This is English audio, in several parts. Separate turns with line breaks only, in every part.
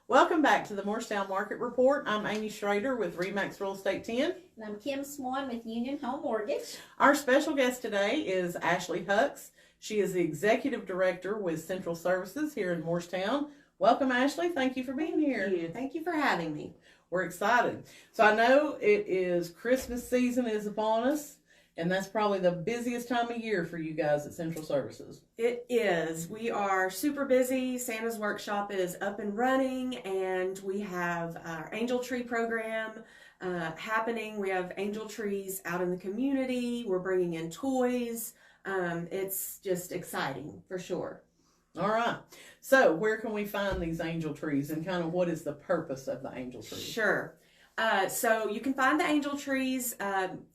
Welcome back to the Morristown Market Report. I'm Amy Schrader with Remax Real Estate 10.
And I'm Kim Swan with Union Home Mortgage.
Our special guest today is Ashley Hucks. She is the Executive Director with Central Services here in Morristown. Welcome, Ashley. Thank you for being here.
Thank you for having me.
We're excited. So I know it is Christmas season is upon us, and that's probably the busiest time of year for you guys at Central Services.
It is. We are super busy. Santa's Workshop is up and running, and we have our angel tree program happening. We have angel trees out in the community. We're bringing in toys. It's just exciting for sure.
All right. So where can we find these angel trees, and kind of what is the purpose of the angel trees?
Sure. So you can find the angel trees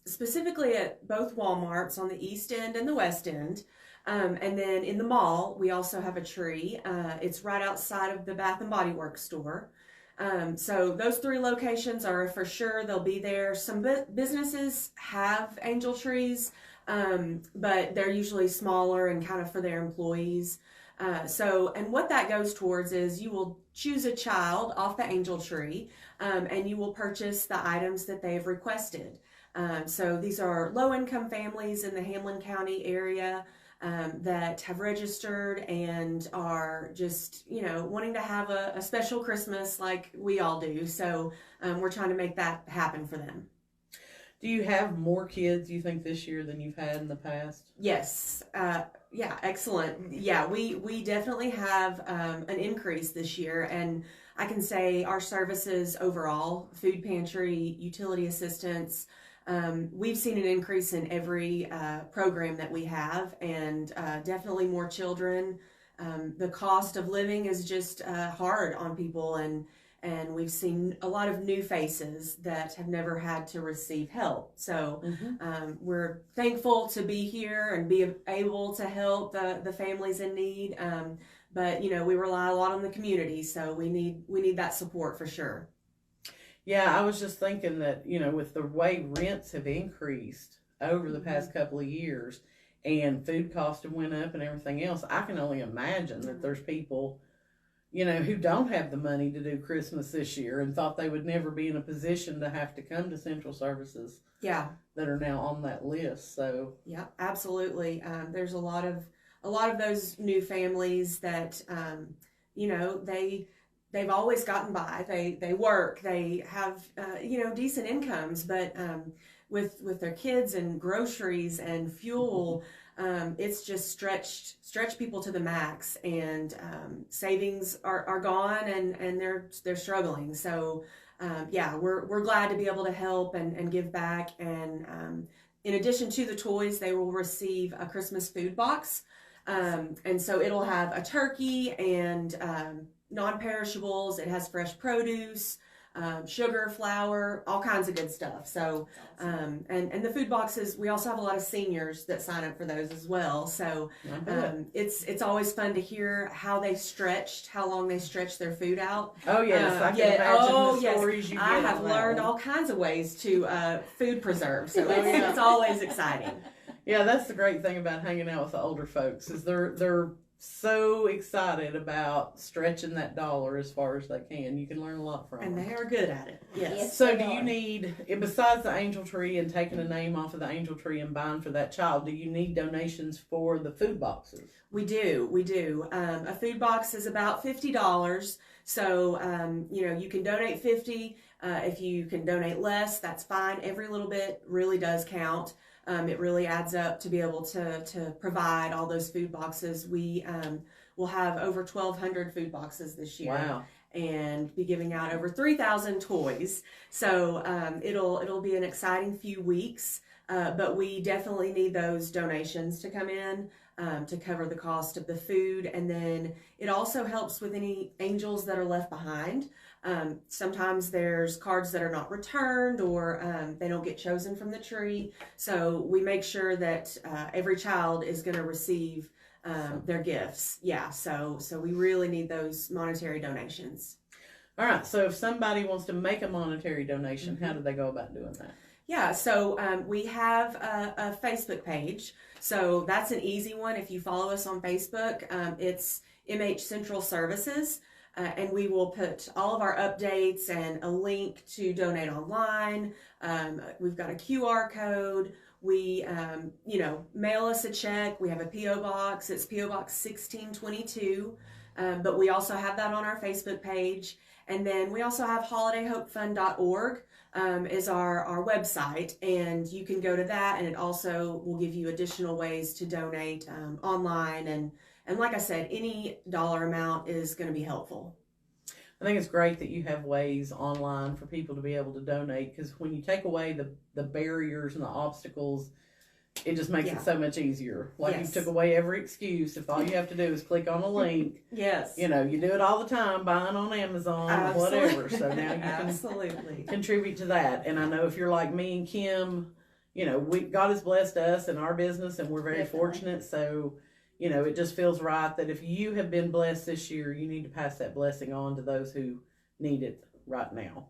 specifically at both Walmarts on the East End and the West End. And then in the mall, we also have a tree. It's right outside of the Bath and Body Works store. So those three locations are for sure. They'll be there. Some businesses have angel trees, but they're usually smaller and kind of for their employees. And what that goes towards is you will choose a child off the angel tree, and you will purchase the items that they've requested. So these are low-income families in the Hamlin County area that have registered and are just, wanting to have a special Christmas like we all do. So we're trying to make that happen for them.
Do you have more kids, you think, this year than you've had in the past?
Yes. Yeah, excellent. Yeah, we definitely have an increase this year, and I can say our services overall, food pantry, utility assistance, we've seen an increase in every program that we have, and definitely more children. The cost of living is just hard on people, and we've seen a lot of new faces that have never had to receive help. So we're thankful to be here and be able to help the families in need. But we rely a lot on the community, so we need that support for sure.
Yeah, I was just thinking that, with the way rents have increased over the past couple of years and food costs have went up and everything else, I can only imagine that there's people who don't have the money to do Christmas this year and thought they would never be in a position to have to come to Central Services. Yeah, that are now on that list. So
yeah, absolutely. There's a lot of those new families that they've always gotten by. They work. They have decent incomes, but with their kids and groceries and fuel. It's just stretched people to the max, and savings are gone, and they're struggling. So we're glad to be able to help and give back. And in addition to the toys, they will receive a Christmas food box, and so it'll have a turkey and non-perishables. It has fresh produce, sugar, flour, all kinds of good stuff. So, and the food boxes, we also have a lot of seniors that sign up for those as well. So, it's always fun to hear how long they stretched their food out.
Oh yes, I can imagine the stories you get.
I have learned all kinds of ways to food preserve. So it's always exciting.
Yeah, that's the great thing about hanging out with the older folks is they're so excited about stretching that dollar as far as they can. You can learn a lot from them.
And they are good at it. Yes.
So do you need, besides the angel tree and taking a name off of the angel tree and buying for that child, do you need donations for the food boxes?
We do. A food box is about $50. So, you can donate $50. If you can donate less, that's fine. Every little bit really does count. It really adds up to be able to provide all those food boxes. We will have over 1,200 food boxes this year.
Wow.
And be giving out over 3,000 toys. So it'll be an exciting few weeks. But we definitely need those donations to come in to cover the cost of the food. And then it also helps with any angels that are left behind. Sometimes there's cards that are not returned, or they don't get chosen from the tree. So we make sure that every child is going to receive their gifts. Yeah, so we really need those monetary donations.
All right, so if somebody wants to make a monetary donation, how do they go about doing that?
Yeah, so we have a Facebook page. So that's an easy one. If you follow us on Facebook, it's MH Central Services. and we will put all of our updates and a link to donate online. We've got a QR code. We, mail us a check. We have a P.O. box. It's P.O. Box 1622. But we also have that on our Facebook page. And then we also have holidayhopefund.org is our website. And you can go to that, and it also will give you additional ways to donate online. And like I said, any dollar amount is going to be helpful.
I think it's great that you have ways online for people to be able to donate, because when you take away the barriers and the obstacles, it just makes it so much easier. Like you took away every excuse. If all you have to do is click on a link,
yes,
you do it all the time, buying on Amazon or whatever. So now you can contribute to that. And I know if you're like me and Kim, God has blessed us in our business, and we're very fortunate. So it just feels right that if you have been blessed this year, you need to pass that blessing on to those who need it right now.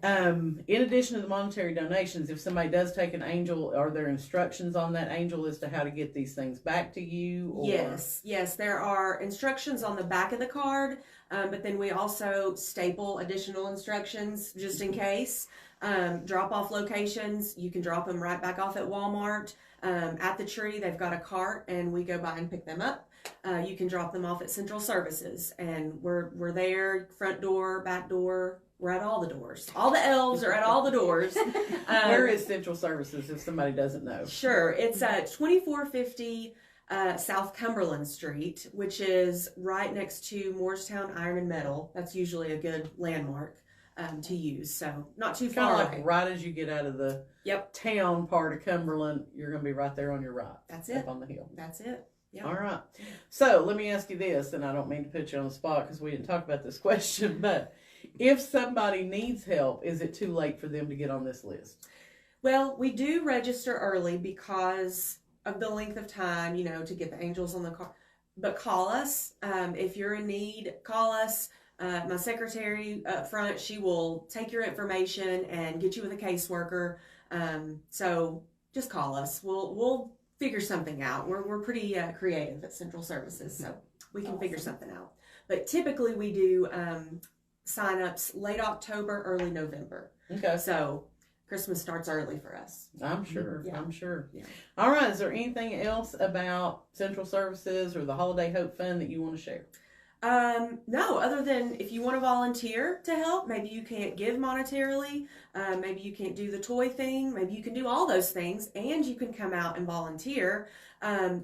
In addition to the monetary donations, if somebody does take an angel, are there instructions on that angel as to how to get these things back to you? Or?
Yes, there are instructions on the back of the card, but then we also staple additional instructions just in case. Drop-off locations, you can drop them right back off at Walmart. At the tree, they've got a cart, and we go by and pick them up. You can drop them off at Central Services, and we're there, front door, back door. We're at all the doors. All the elves are at all the doors.
Where is Central Services, if somebody doesn't know?
Sure. It's 2450 South Cumberland Street, which is right next to Morristown Iron and Metal. That's usually a good landmark to use, so not too far away.
Like right as you get out of the town part of Cumberland, you're going to be right there on your right.
That's it.
Up on the hill.
That's it. Yep.
All right. So let me ask you this, and I don't mean to put you on the spot because we didn't talk about this question, but if somebody needs help, is it too late for them to get on this list?
Well, we do register early because of the length of time, to get the angels on the car. But call us. If you're in need, call us. My secretary up front, she will take your information and get you with a caseworker. So just call us. We'll figure something out. We're pretty creative at Central Services, so we can figure something out. But typically we do sign-ups late October, early November.
Okay.
So Christmas starts early for us.
I'm sure. Yeah. I'm sure.
Yeah.
All right. Is there anything else about Central Services or the Holiday Hope Fund that you want to share?
No, other than if you want to volunteer to help, maybe you can't give monetarily, maybe you can't do the toy thing, maybe you can do all those things, and you can come out and volunteer.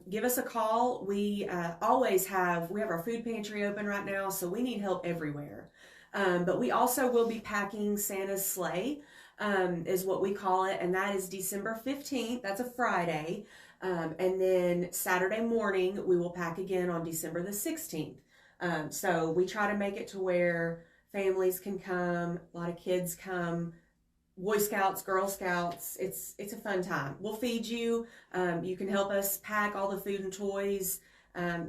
Give us a call. We always have our food pantry open right now, so we need help everywhere. But we also will be packing Santa's sleigh, is what we call it, and that is December 15th. That's a Friday. And then Saturday morning, we will pack again on December the 16th. So we try to make it to where families can come, a lot of kids come, Boy Scouts, Girl Scouts. It's a fun time. We'll feed you. You can help us pack all the food and toys.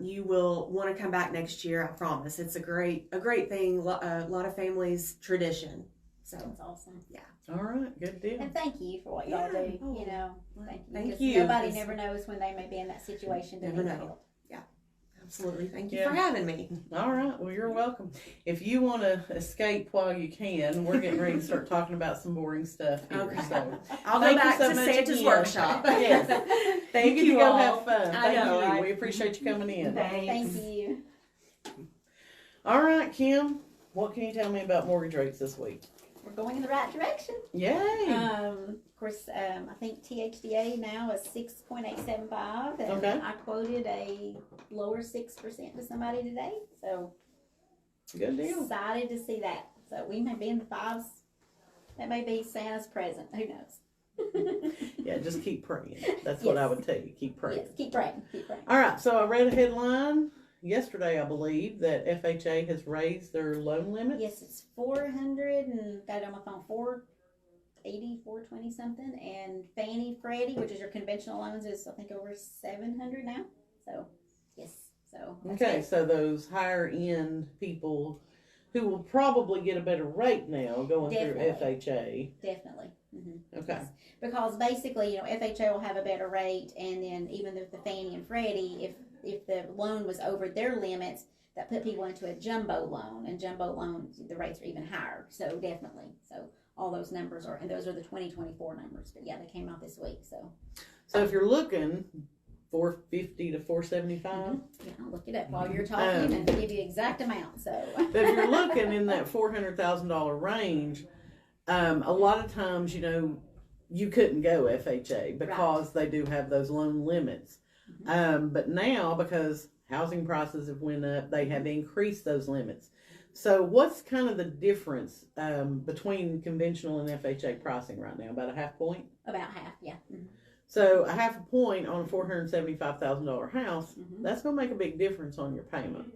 You will want to come back next year, I promise. It's a great thing. A lot of families' tradition. So
that's awesome.
Yeah.
All right, good deal.
And thank you for what y'all do.
Oh,
thank you.
Thank
'Cause
you.
Nobody never knows when they may be in that situation to
Never
need
know.
help.
Absolutely. Thank you for having me.
All right. Well, you're welcome. If you want to escape while you can, we're getting ready to start talking about some boring stuff here.
Okay.
So
I'll go back
so
to
much
Santa's
again.
workshop.
Yes.
Thank
you
you
go
all.
have fun.
I know,
Thank you.
right?
We appreciate you coming in.
Thank you.
All right, Kim. What can you tell me about mortgage rates this week?
We're going in the right direction.
Yay.
Of course, I think THDA now is 6.875, and
Okay.
I quoted a lower 6% to somebody today, so
Good deal.
excited to see that. So we may be in the fives. That may be Santa's present. Who knows?
Yeah, just keep praying. That's what I would tell you. Keep praying.
Yes, keep praying. Keep praying.
All right. So I read a headline yesterday, I believe, that FHA has raised their loan limits.
Yes, it's 400 and got it on my phone, 480, 420 something, and Fannie Freddie, which is your conventional loans, is I think over 700 now. So yes, so that's
Okay,
good.
so those higher end people who will probably get a better rate now going
Definitely.
through FHA.
Definitely. Mm-hmm.
Okay.
Yes. Because basically, FHA will have a better rate, and then even with the Fannie and Freddie, if the loan was over their limits, that put people into a jumbo loan, and jumbo loans, the rates are even higher. So definitely. So all those numbers are, and those are the 2024 numbers. But yeah, they came out this week.
So if you're looking, 450 to 475.
Yeah, I'll look it up while you're talking and give you the exact amount. So
but if you're looking in that $400,000 range, a lot of times, you couldn't go FHA because they do have those loan limits. But now, because housing prices have went up, they have increased those limits. So what's kind of the difference between conventional and FHA pricing right now? About a half point?
About half, yeah.
So a half a point on a $475,000 house, that's going to make a big difference on your payment.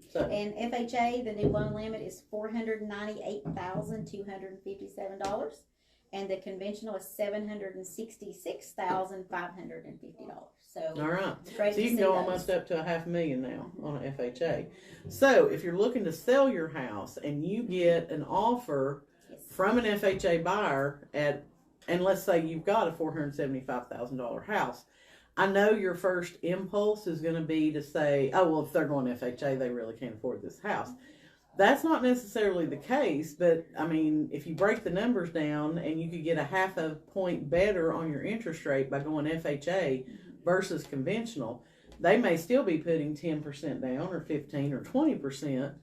So,
and FHA, the new loan limit is $498,257. And the conventional is $766,550. So
all right.
So
you can go almost up to $500,000 now on an FHA. So if you're looking to sell your house and you get an offer from an FHA buyer and let's say you've got a $475,000 house, I know your first impulse is going to be to say, oh, well, if they're going FHA, they really can't afford this house. That's not necessarily the case, but I mean, if you break the numbers down and you could get a half a point better on your interest rate by going FHA versus conventional, they may still be putting 10% down or 15 or 20%,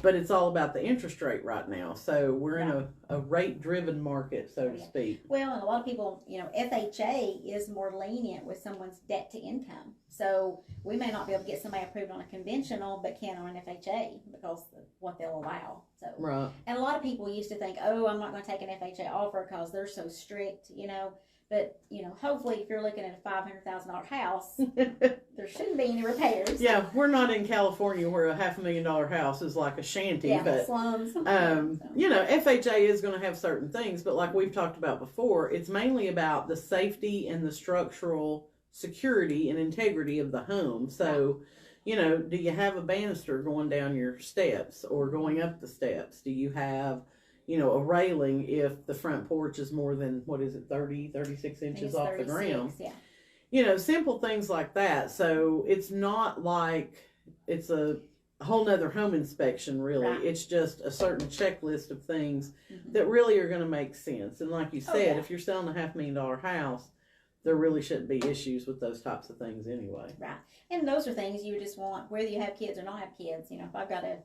but it's all about the interest rate right now. So we're in a rate-driven market, so to speak.
Well, and a lot of people, FHA is more lenient with someone's debt to income. So we may not be able to get somebody approved on a conventional, but can on an FHA because of what they'll allow. So,
right.
And a lot of people used to think, oh, I'm not going to take an FHA offer because they're so strict, But, hopefully if you're looking at a $500,000 house, there shouldn't be any repairs.
Yeah, we're not in California where a $500,000 house is like a shanty.
Yeah,
but
slums.
FHA is going to have certain things, but like we've talked about before, it's mainly about the safety and the structural security and integrity of the home. So, do you have a banister going down your steps or going up the steps? Do you have a railing if the front porch is more than, 36 inches off
36,
the ground?
Yeah.
Simple things like that. So it's not like it's a whole nother home inspection, really.
Right.
It's just a certain checklist of things that really are going to make sense. And like you said, if you're selling a $500,000 house, there really shouldn't be issues with those types of things anyway.
Right. And those are things you just want, whether you have kids or not have kids. If I've got a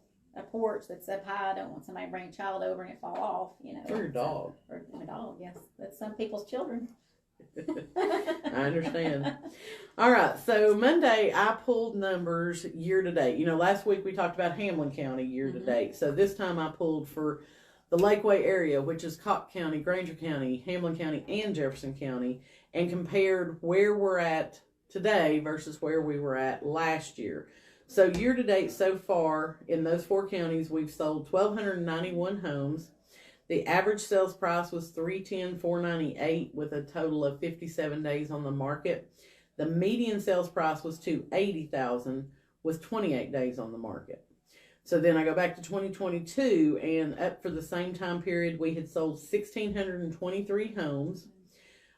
porch that's up high, I don't want somebody to bring a child over and it fall off,
Or your dog.
Or my dog, yes. That's some people's children.
I understand. All right, so Monday I pulled numbers year to date. Last week we talked about Hamlin County year to date. So this time I pulled for the Lakeway area, which is Cobb County, Granger County, Hamlin County, and Jefferson County, and compared where we're at today versus where we were at last year. So year to date so far in those 4 counties, we've sold 1,291 homes. The average sales price was $310,498 with a total of 57 days on the market. The median sales price was $280,000 with 28 days on the market. So then I go back to 2022, and up for the same time period, we had sold 1,623 homes.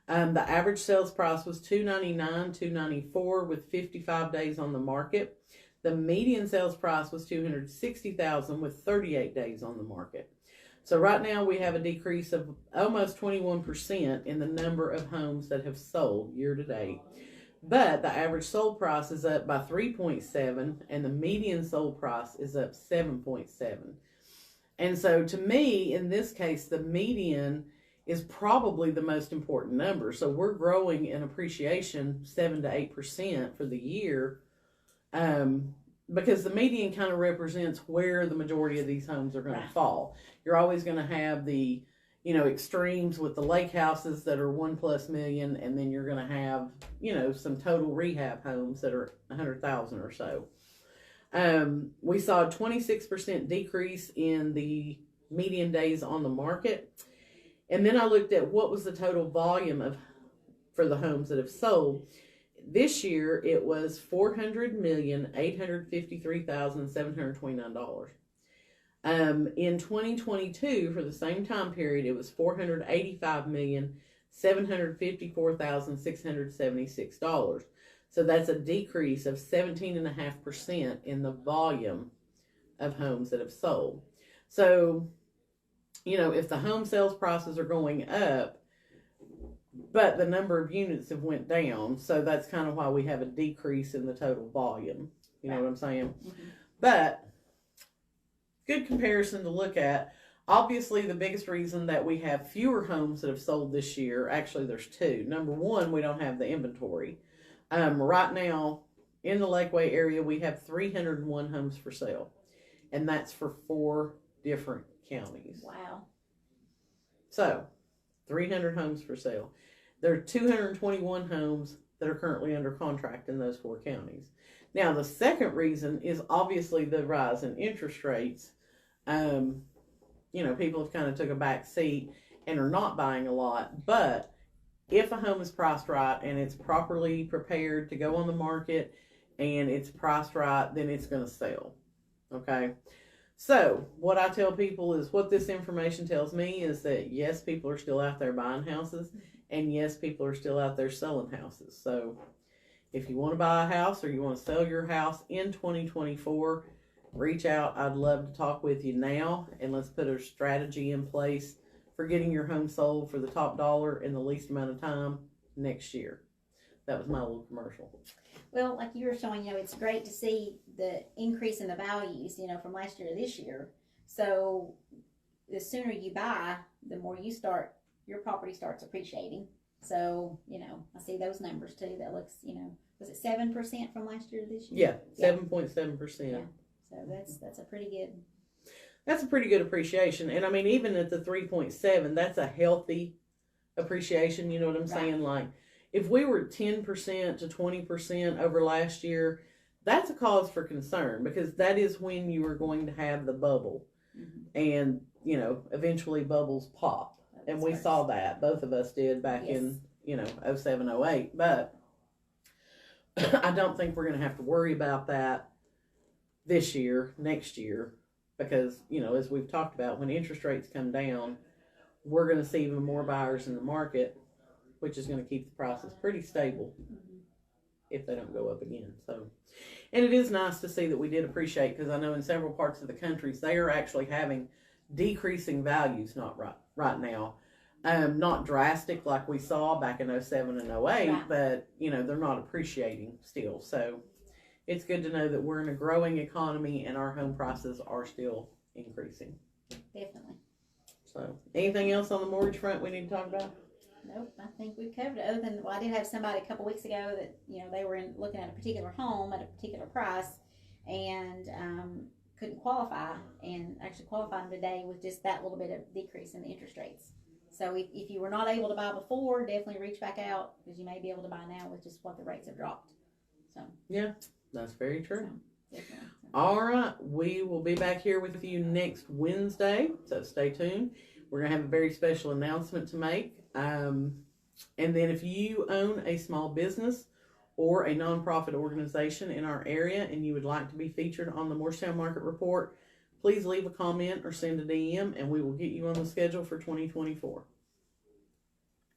The average sales price was $299,294 with 55 days on the market. The median sales price was $260,000 with 38 days on the market. So right now we have a decrease of almost 21% in the number of homes that have sold year to date. But the average sold price is up by 3.7 and the median sold price is up 7.7. And so to me, in this case, the median is probably the most important number. So we're growing in appreciation 7 to 8% for the year. Because the median kind of represents where the majority of these homes are going to fall. You're always going to have the, extremes with the lake houses that are $1+ million, and then you're going to have, some total rehab homes that are 100,000 or so. We saw a 26% decrease in the median days on the market. And then I looked at what was the total volume for the homes that have sold. This year, it was $400,853,729. In 2022, for the same time period, it was $485,754,676. So that's a decrease of 17.5% in the volume of homes that have sold. So, if the home sales prices are going up, but the number of units have went down, so that's kind of why we have a decrease in the total volume. You know what I'm saying?
Mm-hmm.
But good comparison to look at. Obviously, the biggest reason that we have fewer homes that have sold this year, actually there's two. Number one, we don't have the inventory. Right now, in the Lakeway area, we have 301 homes for sale. And that's for 4 different counties.
Wow.
So, 300 homes for sale. There are 221 homes that are currently under contract in those 4 counties. Now, the second reason is obviously the rise in interest rates. People have kind of took a back seat and are not buying a lot. But if a home is priced right and it's properly prepared to go on the market and it's priced right, then it's going to sell. Okay? So, what I tell people is what this information tells me is that yes, people are still out there buying houses, and yes, people are still out there selling houses. So, if you want to buy a house or you want to sell your house in 2024, reach out. I'd love to talk with you now, and let's put a strategy in place for getting your home sold for the top dollar in the least amount of time next year. That was my little commercial.
Well, like you were showing, it's great to see the increase in the values, from last year to this year. So the sooner you buy, the more your property starts appreciating. So, I see those numbers too. That looks, was it 7% from last year to this year?
Yeah, 7.7%.
Yeah. So that's a pretty good.
That's a pretty good appreciation. And I mean, even at the 3.7, that's a healthy appreciation. You know what I'm saying? Like, if we were 10% to 20% over last year, that's a cause for concern because that is when you are going to have the bubble. Mm-hmm. And, eventually bubbles pop. And we saw that. Both of us did back in, 07, 08. But I don't think we're going to have to worry about that this year, next year. Because, as we've talked about, when interest rates come down, we're going to see even more buyers in the market, which is going to keep the prices pretty stable if they don't go up again. So, and it is nice to see that we did appreciate, because I know in several parts of the countries, they are actually having decreasing values, not right now. Not drastic like we saw back in 07 and 08, but, they're not appreciating still. So, it's good to know that we're in a growing economy and our home prices are still increasing.
Definitely.
So, anything else on the mortgage front we need to talk about?
Nope, I think we've covered it. Other than, I did have somebody a couple weeks ago that, they were looking at a particular home at a particular price and couldn't qualify, and actually qualifying today with just that little bit of decrease in the interest rates. So if you were not able to buy before, definitely reach back out, because you may be able to buy now with just what the rates have dropped. So
yeah. That's very true.
So.
All right. We will be back here with you next Wednesday, so stay tuned. We're going to have a very special announcement to make. And then if you own a small business or a nonprofit organization in our area and you would like to be featured on the Morristown Market Report, please leave a comment or send a DM, and we will get you on the schedule for 2024.